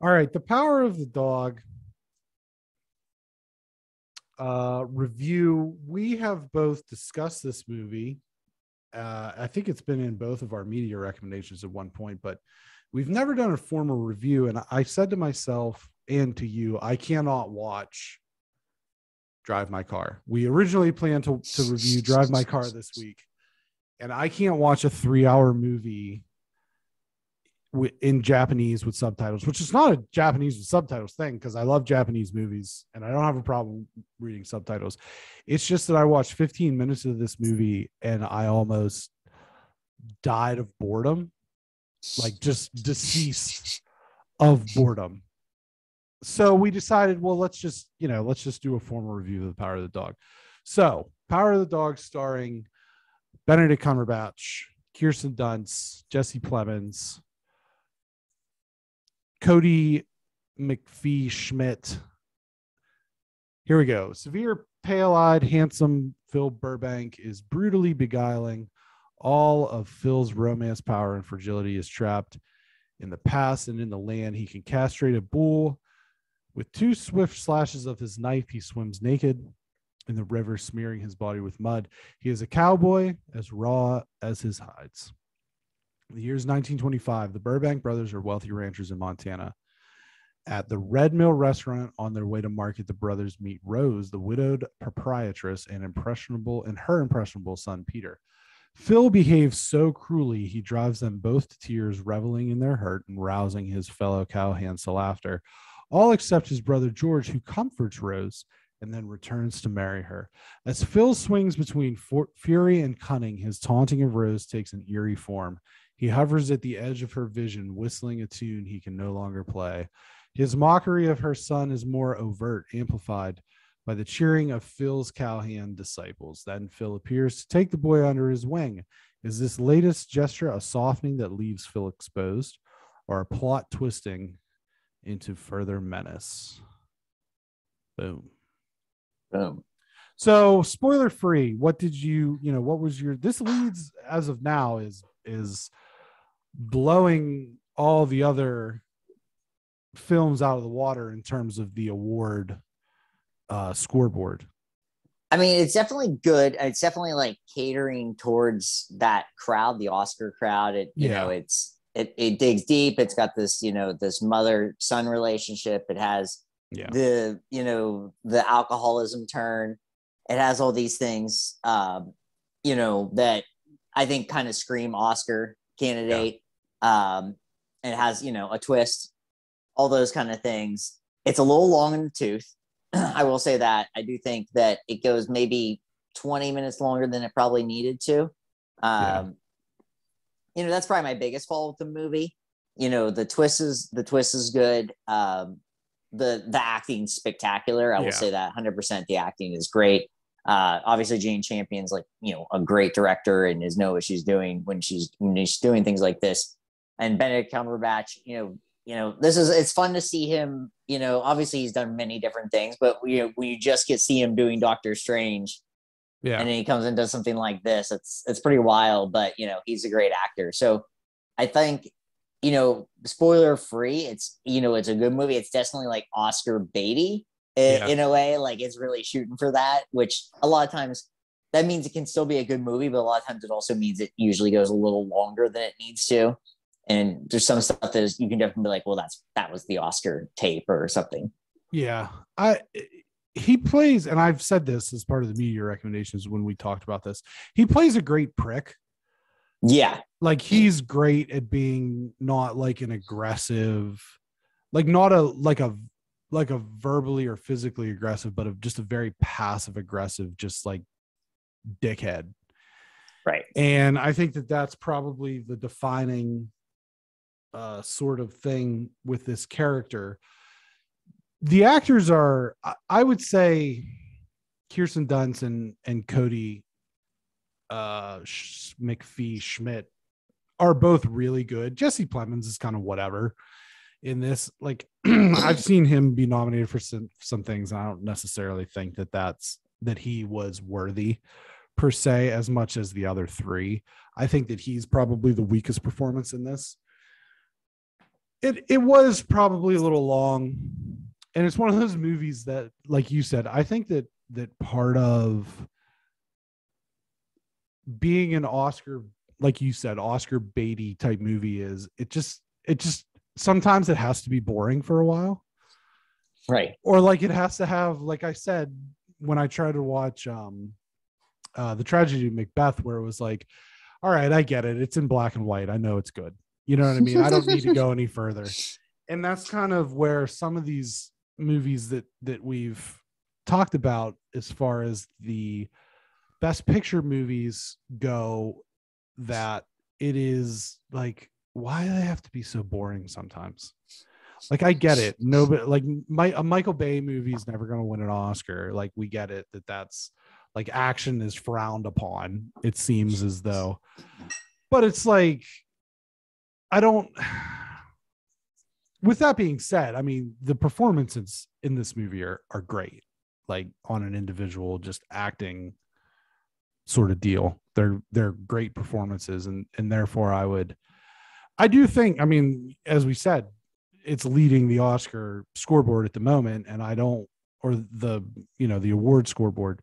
All right, The Power of the Dog review. We have both discussed this movie. I think it's been in both of our media recommendations at one point, but we've never done a formal review. And I said to myself and to you, I cannot watch Drive My Car. We originally planned to review Drive My Car this week, and I can't watch a 3-hour movie in Japanese with subtitles, which is not a Japanese with subtitles thing, because I love Japanese movies and I don't have a problem reading subtitles. It's just that I watched 15 minutes of this movie and I almost died of boredom, like just deceased of boredom. So we decided, well, let's just do a formal review of The Power of the Dog. So Power of the Dog, starring Benedict Cumberbatch, Kirsten Dunst, Jesse Plemons, Kodi McPhee Schmidt. Here we go. Severe, pale-eyed, handsome Phil Burbank is brutally beguiling. All of Phil's romance power and fragility is trapped in the past and in the land. He can castrate a bull. With 2 swift slashes of his knife, he swims naked in the river, smearing his body with mud. He is a cowboy as raw as his hides. The year is 1925. The Burbank brothers are wealthy ranchers in Montana. At the Red Mill restaurant on their way to market, the brothers meet Rose, the widowed proprietress, and her impressionable son, Peter. Phil behaves so cruelly, he drives them both to tears, reveling in their hurt and rousing his fellow cowhands to laughter, all except his brother George, who comforts Rose and then returns to marry her. As Phil swings between fury and cunning, his taunting of Rose takes an eerie form. He hovers at the edge of her vision, whistling a tune he can no longer play. His mockery of her son is more overt, amplified by the cheering of Phil's cowhand disciples. Then Phil appears to take the boy under his wing. Is this latest gesture a softening that leaves Phil exposed, or a plot twisting into further menace? Boom. Boom. So, spoiler free, what was your, this leads as of now is blowing all the other films out of the water in terms of the award scoreboard. I mean, it's definitely good. It's definitely like catering towards that crowd, the Oscar crowd. It digs deep. It's got this, this mother-son relationship. It has the alcoholism turn. It has all these things, that I think kind of scream Oscar candidate. It has, a twist, all those kind of things. It's a little long in the tooth. I will say that. I do think that it goes maybe 20 minutes longer than it probably needed to. That's probably my biggest fault with the movie. The twist is good. The acting's spectacular. I will say that 100%. The acting is great. Obviously Jane Champion's like, a great director and knows what she's doing when she's doing things like this. And Benedict Cumberbatch, it's fun to see him, obviously he's done many different things, but when you just see him doing Doctor Strange, and then he comes and does something like this, it's pretty wild, but he's a great actor. So I think, spoiler free, it's a good movie. It's definitely like Oscar baity in a way, like it's really shooting for that, which a lot of times that means it can still be a good movie, but a lot of times it also means it usually goes a little longer than it needs to. And there's some stuff that you can definitely be like, well, that was the Oscar tape or something. Yeah. He plays, and I've said this as part of the media recommendations when we talked about this, he plays a great prick. Yeah. Like he's great at being not like an aggressive, like not like a verbally or physically aggressive, but just a very passive aggressive, just like dickhead. Right. And I think that's probably the defining sort of thing with this character. The actors are, I would say, Kirsten Dunst and Kodi McPhee Schmidt are both really good. Jesse Plemons is kind of whatever in this. Like I've seen him be nominated for some things, and I don't necessarily think that he was worthy per se as much as the other three. I think that he's probably the weakest performance in this. It was probably a little long, and it's one of those movies that, like you said, I think that part of being an Oscar, like you said, Oscar baity type movie is it just sometimes it has to be boring for a while. Right. Or like it has to have, like I said, when I tried to watch the Tragedy of Macbeth, where it was like, all right, I get it. It's in black and white. I know it's good. You know what I mean? I don't need to go any further. And that's kind of where some of these movies that we've talked about as far as the best picture movies go, that it is like, why do they have to be so boring sometimes? Like, I get it. Nobody, like a Michael Bay movie is never going to win an Oscar. Like, we get it that's like action is frowned upon. It seems as though, but it's like, with that being said, I mean, the performances in this movie are great. Like on an individual, just acting sort of deal. They're great performances. And therefore I do think, I mean, as we said, it's leading the Oscar scoreboard at the moment. And or the award scoreboard.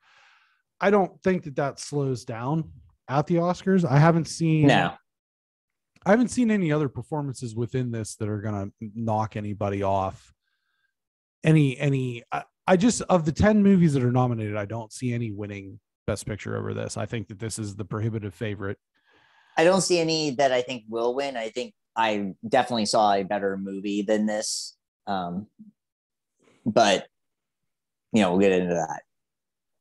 I don't think that slows down at the Oscars. I haven't seen any other performances within this that are going to knock anybody off. I just, of the 10 movies that are nominated, I don't see any winning Best Picture over this. I think that this is the prohibitive favorite. I don't see any that I think will win. I think I definitely saw a better movie than this. But we'll get into that.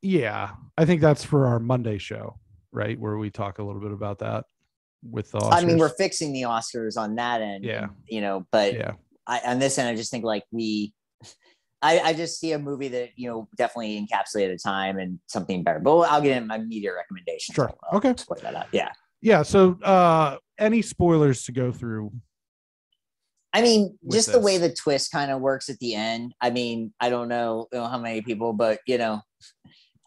Yeah. I think that's for our Monday show, right? Where we talk a little bit about that with the Oscars. I mean, we're fixing the Oscars on that end. Yeah. But yeah. On this end, I just think like I just see a movie that, definitely encapsulated a time and something better. But I'll get into my media recommendations. Sure. I'll okay. Spoil that out. Yeah. Yeah. So any spoilers to go through? I mean, just the way the twist kind of works at the end. I mean, I don't know how many people, but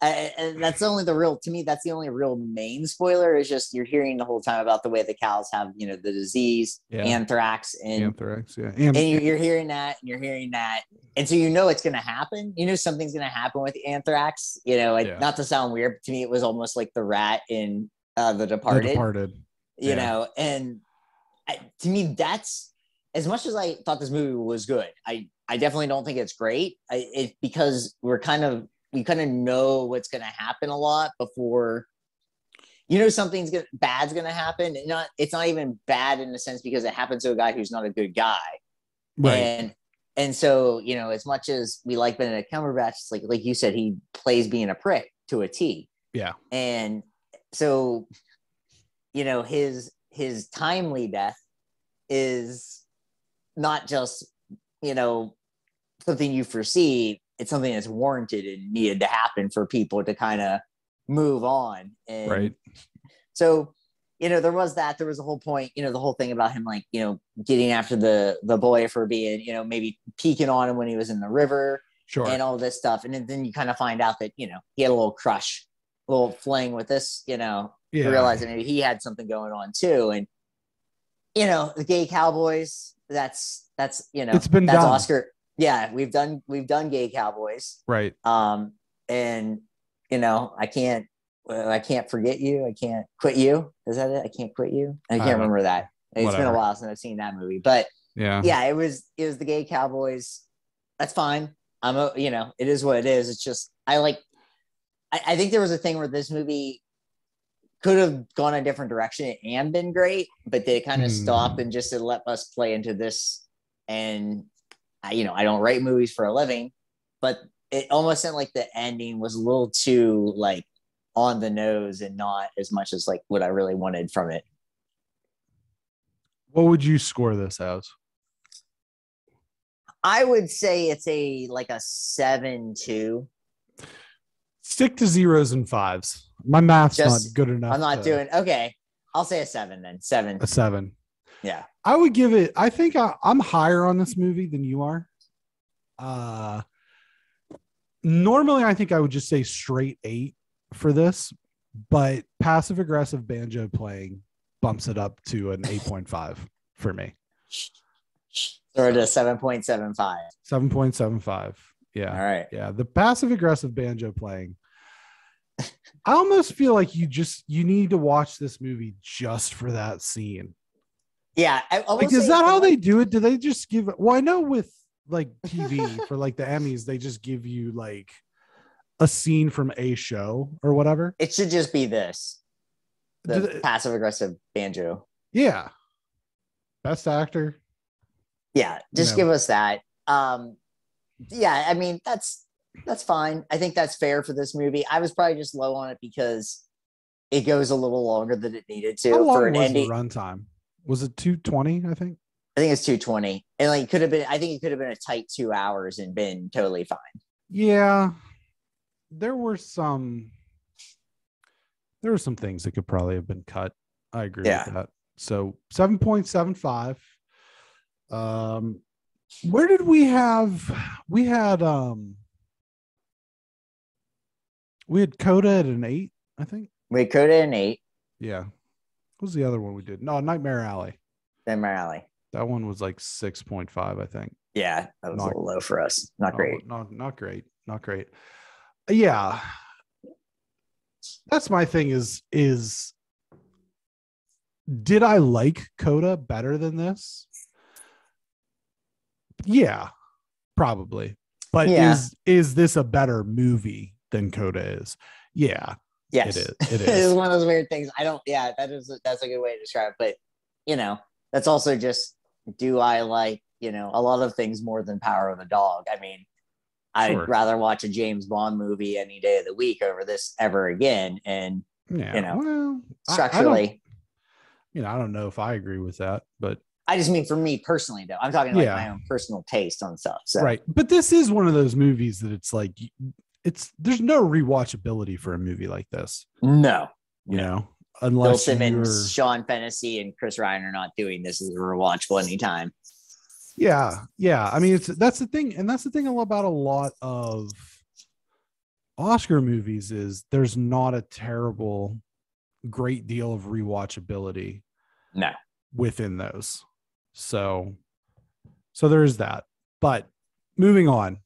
and that's only to me, that's the only real main spoiler, is just you're hearing the whole time about the way the cows have, the disease, anthrax, and you're hearing that, and you're hearing that. And so, it's going to happen, something's going to happen with anthrax, not to sound weird, but to me, it was almost like the rat in The Departed, and to me, that's, as much as I thought this movie was good, I definitely don't think it's great. Because we kind of know what's going to happen a lot before, something's bad's going to happen. It's not even bad in a sense because it happens to a guy who's not a good guy. Right. And so, as much as we like Benedict Cumberbatch, it's like you said, he plays being a prick to a T. Yeah. And so, his timely death is not just, something you foresee. It's something that's warranted and needed to happen for people to kind of move on. And right. So, there was a whole point, the whole thing about him, like, getting after the boy for being, maybe peeking on him when he was in the river. Sure. And all this stuff. And then you kind of find out that, he had a little crush, a little fling with this, to realize that maybe he had something going on too. And, the gay cowboys, that's it's been done. Oscar. Yeah, we've done gay cowboys. Right. And I can't forget you. I can't quit you. Is that it? I can't quit you. I can't remember that. It's been a while since I've seen that movie, but yeah, it was the gay cowboys. That's fine. it is what it is. It's just, I think there was a thing where this movie could have gone a different direction and been great, but they kind of stopped and just to let us play into this. And I don't write movies for a living, but it almost seemed like the ending was a little too like on the nose and not as much as like what I really wanted from it. What would you score this as? I would say it's a 7.2. Stick to zeros and fives. My math's not good enough. I'm not doing okay. I'll say a 7 then. 7. A 7. Yeah. I would give it, I think I'm higher on this movie than you are. Normally I think I would just say straight 8 for this, but passive aggressive banjo playing bumps it up to an 8.5 for me. So it is 7.75. 7.75. Yeah. All right. Yeah. The passive aggressive banjo playing. I almost feel like you need to watch this movie just for that scene. Yeah. Like, is that how they do it? Do they just give it? Well, I know with like TV for like the Emmys, they just give you like a scene from a show or whatever. It should just be this. The passive aggressive banjo. Yeah. Best actor. Yeah. Just give us that. Yeah. I mean, that's fine. I think that's fair for this movie. I was probably just low on it because it goes a little longer than it needed to. How long for an was the runtime? Was it 220? I think it's 220, and like could have been. I think it could have been a tight 2 hours and been totally fine. Yeah, there were some things that could probably have been cut. I agree with that. So 7.75. Where did we have? We had Coda at an 8, I think. We had Coda at an 8. Yeah. What was the other one we did? No, Nightmare Alley. Nightmare Alley. That one was like 6.5, I think. Yeah, that was a little low for us. Not great. Not great. Not great. Yeah. That's my thing is did I like Coda better than this? Yeah, probably. But is this a better movie than Coda is? Yeah. Yes. It is. It is one of those weird things. That's a good way to describe it. But that's also just, do I like, a lot of things more than Power of the Dog? I mean, I'd rather watch a James Bond movie any day of the week over this ever again. And, structurally, I don't know if I agree with that, but I just mean for me personally, though. I'm talking like my own personal taste on stuff. So. Right. But this is one of those movies that it's like, there's no rewatchability for a movie like this. No. Unless Bill Simmons, Sean Fennessy, and Chris Ryan are not doing this as a rewatchable anytime. Yeah. Yeah. I mean, that's the thing. And that's the thing about a lot of Oscar movies is there's not a great deal of rewatchability within those. So there's that. But moving on,